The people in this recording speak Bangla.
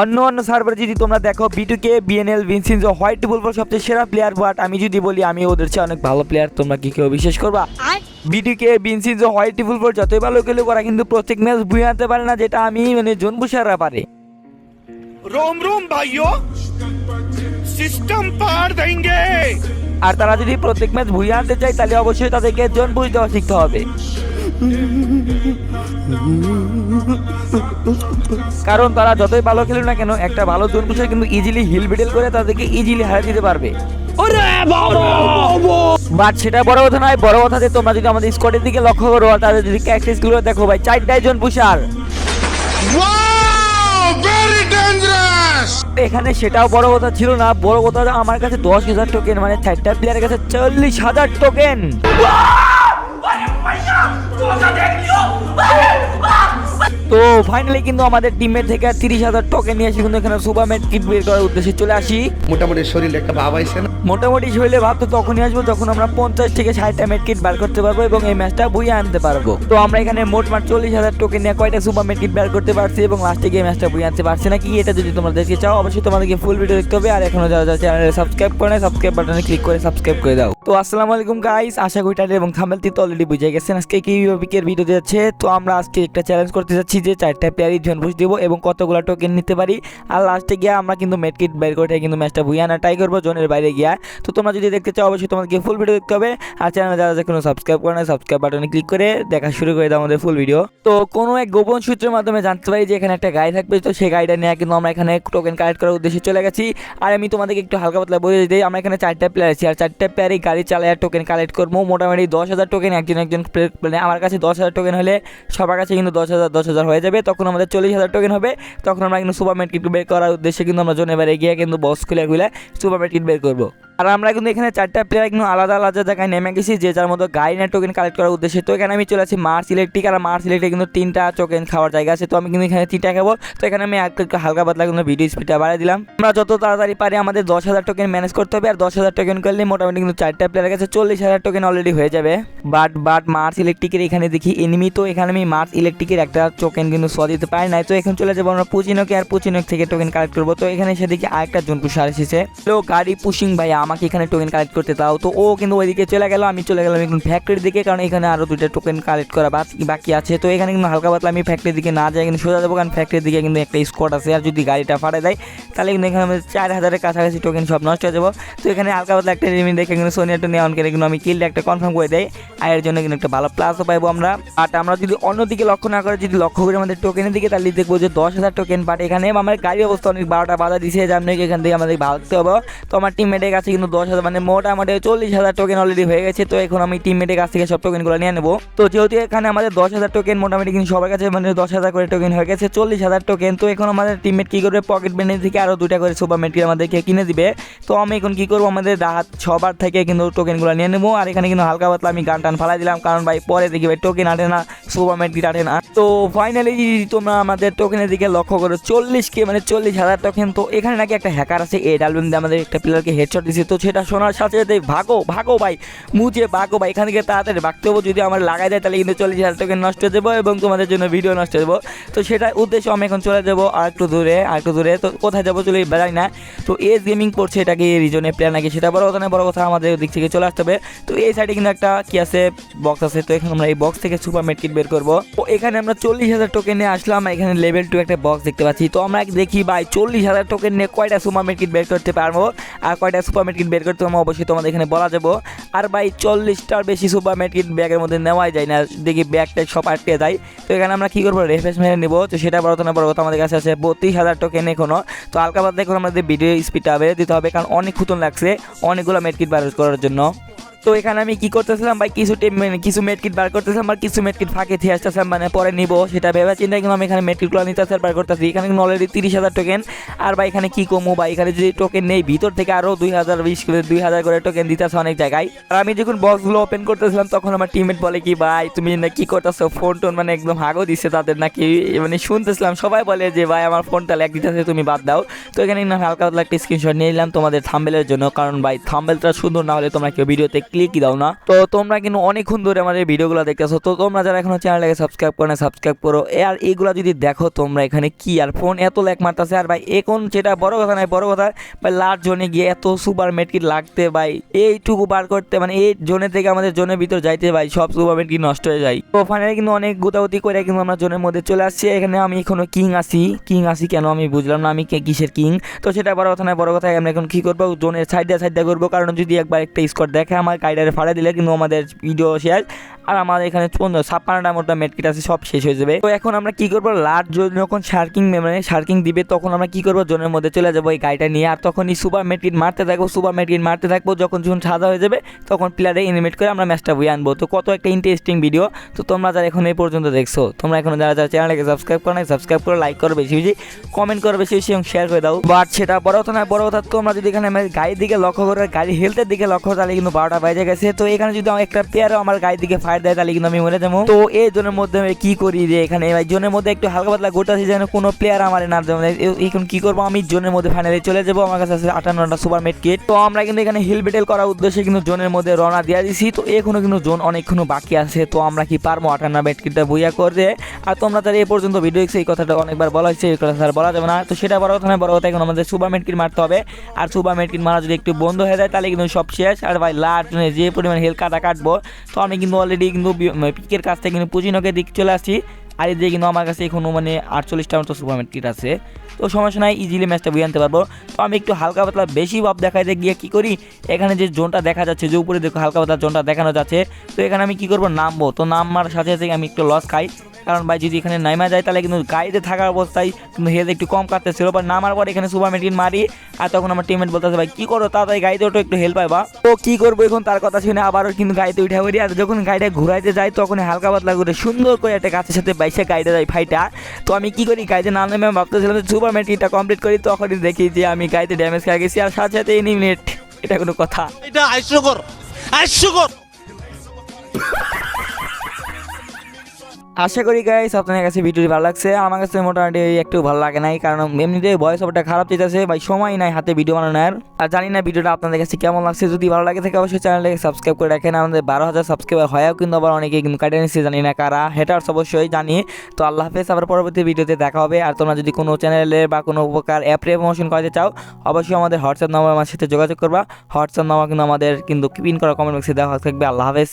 অন্য অন্য সার্ভার যদি তোমরা দেখো B2K, BNL, ভিনসেনজো, হোয়াইট বুলবুল সবচেয়ে সেরা প্লেয়ার, বাট আমি যদি বলি আমি ওদের চেয়ে অনেক ভালো প্লেয়ার, তোমরা কি কেউ বিশ্বাস করবা? B2K, ভিনসেনজো, হোয়াইট বুলবুল যতই ভালো খেলুক ওরা কিন্তু প্রত্যেক ম্যাচ বুয়ে আনতে পারে না, যেটা আমি জোনপুষাররা পারে। रोम रोम भाइयों सिस्टम पार देंगे। আর তারা যদি প্রত্যেক ম্যাচ বুয়ে আনতে চায় তাহলে অবশ্যই তাদেরকে জোনপুষ দেওয়া শিখতে হবে, কারণ তারা যতই ভালো খেলুক না কেন একটা ভালো জোনপুষার কিন্তু ইজিলি হিল বিডেল করে তাদেরকে ইজিলি হারিয়ে দিতে পারবে। বাট সেটা বড় কথা নয়, বড় কথা যে তোমরা যদি আমাদের স্কোয়াডের দিকে লক্ষ্য করো আর তাদের যদি ক্যারেক্টারিস্টিক্স গুলো দেখো ভাই, 4টাই জোনপুষার। এখানে সেটাও বড় কথা ছিল না, বড় কথা আমার কাছে 10,000 টোকেন, মানে 4টা প্লেয়ারের কাছে 40,000 টোকেন। তো ফাইনালি কিন্তু আমাদের টিমের থেকে 30,000 টোকেন নিয়ে এসে কিন্তু এখানে সুপার ম্যাট কিট বের করার উদ্দেশ্যে চলে আসি। মোটামুটি শরীরে একটা ভাব আইছে না? মোটামুটি শরীরে ভাব তো তখনই আসবো যখন আমরা 50 থেকে 60টা ম্যাট কিট বার করতে পারবো এবং এই ম্যাচটা বুইয়ে আনতে পারবো। তো আমরা এখানে মোটমাট 40,000 টোকেন নিয়ে কয়টা সুপার ম্যাট কিট বার করতে পারছি এবং লাস্টে গিয়ে ম্যাচটা বুইয়ে আনতে পারছি নাকি, এটা যদি তোমরা দেখতে চাও অবশ্যই তোমাদেরকে ফুল ভিডিও দেখতে হবে। আর এখনো যারা চ্যানেলে সাবস্ক্রাইব করে না, সাবস্ক্রাইব বাটনে ক্লিক করে সাবস্ক্রাইব করে দাও। তো আসসালামু আলাইকুম গাইস, আশা করি টাইটেল এবং থাম্বনেল তো অলরেডি বুঝে গেছেন আজকে কি টপিকের ভিডিও যাচ্ছে। তো আমরা আজকে একটা চ্যালেঞ্জ করতে যাচ্ছি যে 4টা প্লেয়ারই জোনপুশ দিব এবং কতগুলো টোকেন নিতে পারি, আর লাস্টে গিয়ে আমরা কিন্তু ম্যাট কিট বের করে কিন্তু ম্যাচটা বুইয়ে আনা ট্রাই করবো জোনের বাইরে গিয়া। তো তোমরা যদি দেখতে চাও অবশ্যই তোমাদেরকে ফুল ভিডিও দেখতে হবে। আর চ্যানেলে যারা এখনো সাবস্ক্রাইব করে না, সাবস্ক্রাইব বাটনে ক্লিক করে দেখা শুরু করে দাও আমাদের ফুল ভিডিও। তো কোনো এক গোপন সূত্রের মাধ্যমে জানতে পারি যে এখানে একটা গাড়ি থাকবে, তো সেই গাড়িটা নিয়ে কিন্তু আমরা এখানে টোকেন কালেক্ট করার উদ্দেশ্যে চলে গেছি। আর আমি তোমাদেরকে একটু হালকা পাতলা বলে দিই, আমরা এখানে 4টা প্লেয়ার আছি আর 4টা প্লেয়ারই গাড়ি চালায় টোকেন কালেক্ট করবো। মোটামুটি 10,000 টোকেন একজন মানে আমার কাছে 10,000 টোকেন হলে সবার কাছে কিন্তু 10,000 হয়ে যাবে, তখন আমাদের 40,000 টোকেন হবে। তখন আমরা কিন্তু সুপার ম্যাট কিট বের করার উদ্দেশ্যে কিন্তু আমরা জোনের বাইরে গিয়ে কিন্তু বক্স খুলে সুপার ম্যাট কিট বের করবো। আর আমরা কিন্তু এখানে 4টা প্লেয়ার কিন্তু আলাদা আলাদা জায়গায় নেমে গেছি যে যার মতো গাড়ি নিয়ে টোকেন কালেক্ট করার উদ্দেশ্যে। তো এখানে আমি চলে আসি মার্স ইলেকট্রিক, আর মার্স ইলেকট্রিক কিন্তু 3টা টোকেন খাওয়ার জায়গা আছে, তো আমি কিন্তু এখানে 3টা খাবো। তো এখানে আমি একটু হালকা পাতলা কিন্তু ভিডিও স্পিডটা বাড়িয়ে দিলাম। আমরা যত তাড়াতাড়ি পারি আমাদের 10,000 টোকেন ম্যানেজ করতে হবে, আর 10,000 টোকেন করলে মোটামুটি কিন্তু 4টা প্লেয়ারের কাছে 40,000 টোকেন অলরেডি হয়ে যাবে। বাট মার্স ইলেকট্রিকের এখানে দেখি এনিমি, তো এখানে আমি মার্স ইলেকট্রিকের একটা টোকেন কিন্তু স দিতে পারি নাই। তো এখন চলে যাবো আমরা পুচিনোকে, আর পুচিনোক থেকে টোকেন কালেক্ট করবো। তো এখানে এসে দেখি আরেকটা জোনপুষার এসেছে, তো গাড়ি পুশিং ভাই আমাকে এখানে টোকেন কালেক্ট করতে দাও। তো ও কিন্তু ওইদিকে চলে গেল, আমি চলে গেলাম এখন ফ্যাক্টরির দিকে, কারণ এখানে আরো 2টা টোকেন কালেক্ট করা বাকি আছে। তো এখানে কিন্তু হালকা পাতলা আমি ফ্যাক্টরির দিকে না যাই কিন্তু সোজা যাবো, কারণ ফ্যাক্টরির দিকে কিন্তু একটা স্কোয়াড আছে, আর যদি গাড়িটা ফাটে দেয় তাহলে কিন্তু এখানে আমাদের 4,000-এর কাছাকাছি টোকেন সব নষ্ট হয়ে যাবো। তো এখানে হালকা পাতলা একটা এনিমি দেখে কিন্তু সোনিয়া টোনিয়া অন করে কিন্তু আমি কিলটা একটা কনফার্ম করে দেয়, আর এর জন্য কিন্তু একটা ভালো প্লাসও পাইবো আমরা। আর আমরা যদি অন্যদিকে লক্ষ্য না করে যদি লক্ষ্য করি আমাদের টোকেনের দিকে, তাহলে দেখবো যে 10,000 টোকেন। বাট এখানে আমার গাড়ির অবস্থা অনেক 12টা বাধা দিছে, যে আপনি এখান থেকে আমাদের ভাগতে হবে। তো আমার টিমমেটের কাছে কিন্তু 10,000 মানে মোটামুটি 40,000 টোকেন অলরেডি হয়ে গেছে। তো এখন আমি টিমমেটের কাছ থেকে সব টোকেনগুলো নিয়ে নেবো। তো যেহেতু এখানে আমাদের 10,000 টোকেন মোটামুটি কিন্তু সবার কাছে মানে 10,000 করে টোকেন হয়ে গেছে, 40,000 টোকেন। তো এখন আমাদের টিমমেট কি করবে, পকেট ব্যান্ডেজ থেকে আরো 2টা করে সুপার ম্যাট কিট আমাদেরকে কিনে দিবে। তো আমি এখন কি করবো, আমাদের রাত সবার থেকে কিন্তু টোকেনগুলো নিয়ে নেবো। আর এখানে কিন্তু হালকা পাতলা আমি গান টান ফালাই দিলাম, কারণ ভাই পরে দেখি ভাই টোকেন আটে না, সুপার ম্যাট কিট আটে না। তো ফাইনালি তোমরা আমাদের টোকেনের দিকে লক্ষ্য করো 40K মানে 40,000 টোকেন। তো এখানে নাকি একটা হ্যাকার আছে, এই ডালবেন দিয়ে আমাদের একটা প্লেয়ারকে হেডশট দিচ্ছে। তো সেটা শোনার সাথে সাথে ভাগো ভাই, মুঝে ভাগো ভাই, এখান থেকে তাড়াতাড়ি ভাগতে হবো। যদি আমার লাগাই দেয় তাহলে কিন্তু 40,000 টোকেন নষ্ট হয়ে যাবো এবং তোমাদের জন্য ভিডিও নষ্ট হয়ে যাবো। তো সেটার উদ্দেশ্যে আমি এখন চলে যাবো আর একটু দূরে। তো কোথায় যাবো চলে বেড়াই না। তো এস গেমিং করছে, এটা কি রিজনের প্লেয়ার নাকি সেটা বড় কথা না, বড় কথা আমাদের দিক থেকে চলে আসতে হবে। তো এই সাইডে কিন্তু একটা কি আছে বক্স আছে, তো এখন আমরা এই বক্স থেকে সুপার ম্যাট কিট বের করবো। তো এখানে আমরা 40,000 টোকেন নিয়ে আসলাম, এখানে লেভেল 2 একটা বক্স দেখতে পাচ্ছি। তো আমরা দেখি ভাই 40,000 টোকেন নিয়ে কয়টা সুপার ম্যাট কিট বের করতে পারবো, আর কয়টা সুপার ম্যাট কিট বের করতে পারবো অবশ্যই তোমাদের এখানে বলা যাবো। আর ভাই 40টার বেশি সুপার ম্যাট কিট ব্যাগের মধ্যে নেওয়াই যায় না, দেখি ব্যাগ ট্যাগ সব আটকে যায়। তো এখানে আমরা কি করবো, রেফ্রেশ মেরে নেবো। তো সেটা বড় কথা আমাদের কাছে আছে 32,000 টোকেন এখনো। তো হালকা পাতলা এখন আমাদের ভিডিও স্পিডটা বেড়ে দিতে হবে, কারণ অনেক খুঁতন লাগছে অনেকগুলো ম্যাট কিট বার করার জন্য। তো এখানে আমি কি করতেছিলাম ভাই, কিছু মেডকিট বার করতেছিলাম আর কিছু মেডকিট ফাঁকে দিয়ে আসতেছিলাম, মানে পরে নিবো সেটা ভেবে চিন্তা কিন্তু আমি এখানে মেডকিটগুলো নিতে বার করতেছি। এখানে কিন্তু অলরেডি 30,000 টোকেন। আর ভাই এখানে কি কমু ভাই, এখানে যদি টোকেন নেই ভিতর থেকে আরও 2,000 করে টোকেন দিতেছে অনেক জায়গায়। আর আমি যখন বক্সগুলো ওপেন করতেছিলাম তখন আমার টিমমেট বলে কি ভাই তুমি না কি করতেছো, ফোন টোন মানে একদম হাগো দিচ্ছে তাদের নাকি, মানে শুনতেছিলাম সবাই বলে যে ভাই আমার ফোনটা ল্যাগ দিতেছে তুমি বাদ দাও। তো এখানে হালকা পাতলা একটা স্ক্রিনশট নিয়ে নিলাম তোমাদের থাম্বেলের জন্য, কারণ ভাই থাম্বেলটা সুন্দর না হলে তোমরা কেউ ভিডিওতে ক্লিকই দাও না। তো তোমরা কিন্তু অনেকক্ষণ ধরে আমাদের ভিডিওগুলো দেখতেছো, তো তোমরা যারা এখনো চ্যানেলটাকে সাবস্ক্রাইব করে না সাবস্ক্রাইব করো। আর এইগুলো যদি দেখো তোমরা এখানে কি আর ফোন এত ল্যাগ মারতেছে। আর ভাই এখন সেটা বড় কথা নয়, বড় কথা ভাই লাস্ট জোনে গিয়ে এত সুপার মেডকিট লাগতে ভাই এইটুকু বার করতে, মানে এই জোনে থেকে আমাদের জোনের ভিতর যাইতে ভাই সব সুপার মেডকিট নষ্ট হয়ে যায়। তো ফাইনালি কিন্তু অনেক গুতাগুতি করে কিন্তু আমরা জোনের মধ্যে চলে আসছি। এখানে আমি এখনো কিং আসি কেন আমি বুঝলাম না, আমি কিসের কিং। তো সেটা বড় কথা নয়, বড় কথা আমরা এখন কি করবো, জোনের সাইডে করবো, কারণ যদি একবার একটা স্কোর দেখে আমার গাইডারে ফাড়া দিলে কিন্তু আমাদের ভিডিও শেষ। আর আমাদের এখানে 56টা মতো মেডকিট আছে, সব শেষ হয়ে যাবে। তো এখন আমরা কি করবো, লাস্ট জোন যখন শার্কিং দিবে তখন আমরা কি করবো, জোনের মধ্যে চলে যাবো এই গাড়িটা নিয়ে। আর তখনই সুপার মেডকিট মারতে থাকবো, যখন সাদা হয়ে যাবে তখন প্লেয়ারে এনিমেট করে আমরা ম্যাচটা বই আনবো। তো কত একটা ইন্টারেস্টিং ভিডিও। তো তোমরা যারা এখন এই পর্যন্ত দেখছো, তোমরা এখন যারা চ্যানেলটাকে সাবস্ক্রাইব করো না, সাবস্ক্রাইব করো, লাইক করো বেশি কমেন্ট করো বেশি এবং শেয়ার করে দাও। বাট সেটা বড় কথা নয়, বড় কথা তোমরা যদি এখানে আমার গাড়ির দিকে লক্ষ্য করো, গাড়ি হেলথের দিকে লক্ষ্য, তাহলে কিন্তু 12টা বাজে গেছে। তো এখানে যদি একটা প্লেয়ারও আমার গাড়ির দিকে ফায়ার দেয় তাহলে কিন্তু আমি মরে যাবো। তো এই জোনের মধ্যে আমি কি করি যে এখানে জোনের মধ্যে একটু হালকা পাতলা গোটা আছে যেন কোনো প্লেয়ার আমার না দেয়। এখন কি করবো, আমি জোনের মধ্যে ফাইনালি চলে যাবো। আমার কাছে আছে 58টা সুপার মেডকিট। তো আমরা কিন্তু এখানে হিল ব্যাটেল করার উদ্দেশ্যে কিন্তু জোনের মধ্যে রওনা দিয়ে দিছি। তো এখনো কিন্তু জোন অনেকক্ষণ বাকি আছে। তো আমরা কি পারবো 58 মেডকিটটা বইয়া করে। আর তোমরা তাহলে এই পর্যন্ত ভিডিও দেখছো, এই কথাটা অনেকবার বলা হয়েছে, এই কথা বলা যাবে না। তো সেটা বড় কথা নয়, বড় কথা এখন আমাদের সুপার মেডকিট মারতে হবে। আর সুপার মেডকিট মারা যদি একটু বন্ধ হয়ে যায় তাহলে কিন্তু সব শেষ। আর ভাই লাস্ট যে পরিমাণ হেল কাটবো, তো আমি কিন্তু অলরেডি কিন্তু পিকের কাছ থেকে কিন্তু পুজিনকের দিক চলে আসছি। আর এই যে কিন্তু আমার কাছে এখনো মানে 48টা মতো সুপার মেডকিট আছে। তো সমস্যা নাই, ইজিলি ম্যাচটা বুঝে আনতে পারবো। তো আমি একটু হালকা পাতলা বেশি ভাব দেখাইতে গিয়ে কি করি, এখানে যে জোনটা দেখা যাচ্ছে, যে উপরে দেখো হালকা পাতলা জোনটা দেখানো যাচ্ছে, তো এখানে আমি কি করবো, নামবো। তো নামার সাথে সাথে আমি একটু লস খাই, কারণ ভাই যদি এখানে নামা যায় তাহলে কিন্তু গাড়িতে থাকার অবস্থায় কিন্তু হেলথ একটু কম কাটতেছিল। বাট নামার পর এখানে সুপার মেডকিট মারি, আর তখন আমার টিমমেট বলতেছে ভাই কি করো, তাড়াতাড়ি গাড়িতে ওঠো, একটু হেল্প পাইবা। তো কি করবো এখন তার কথা শুনে আবারও কিন্তু গাড়িতে উঠে পড়ি। আর যখন গাড়িটা ঘুরাইতে যাই তখন হালকা পাতলা করে সুন্দর করে একটা গাছের সাথে বাইসে গাড়িটা যাই ফাইটা। তো আমি কি করি, গাড়িতে না নেমে আমি ভাবতেছিলাম যে সুপার মেডকিটটা কমপ্লিট করি, তখনই দেখি যে আমি গাড়িতে ড্যামেজ খেয়ে গেছি। আর সাথে সাথে এলিমিনেট। এটা কোনো কথা? এটা হাস্যকর। আশা করি গাইস আপনাদের কাছে ভিডিওটি ভালো লাগছে। আমার কাছে মোটামুটি একটু ভালো লাগে নাই, কারণ এমনিতে ভয়েস ওভারটা খারাপ চেয়েছে ভাই, সময় নাই হাতে ভিডিও বানানোর। আর জানি না ভিডিওটা আপনাদের কাছে কেমন লাগছে। যদি ভালো লাগে থাকে অবশ্যই চ্যানেলটাকে সাবস্ক্রাইব করে রাখেন। আমাদের 12,000 সাবস্ক্রাইবার হয়েও কিন্তু আবার অনেকে কিন্তু কাটে নিচ্ছে, জানি না কারা, হেটার্স অবশ্যই জানি। তো আল্লাহ হাফেজ, আবার পরবর্তী ভিডিওতে দেখা হবে। আর তোমরা যদি কোনো চ্যানেলে বা কোনো উপকার অ্যাপ প্রমোশন করতে চাও অবশ্যই আমাদের হোয়াটসঅ্যাপ নাম্বার আমার সাথে যোগাযোগ করবা। হোয়াটসঅ্যাপ নাম্বার কিন্তু আমাদের কিন্তু পিন করা কমেন্ট বক্সে দেওয়া থাকবে। আল্লাহ হাফেজ।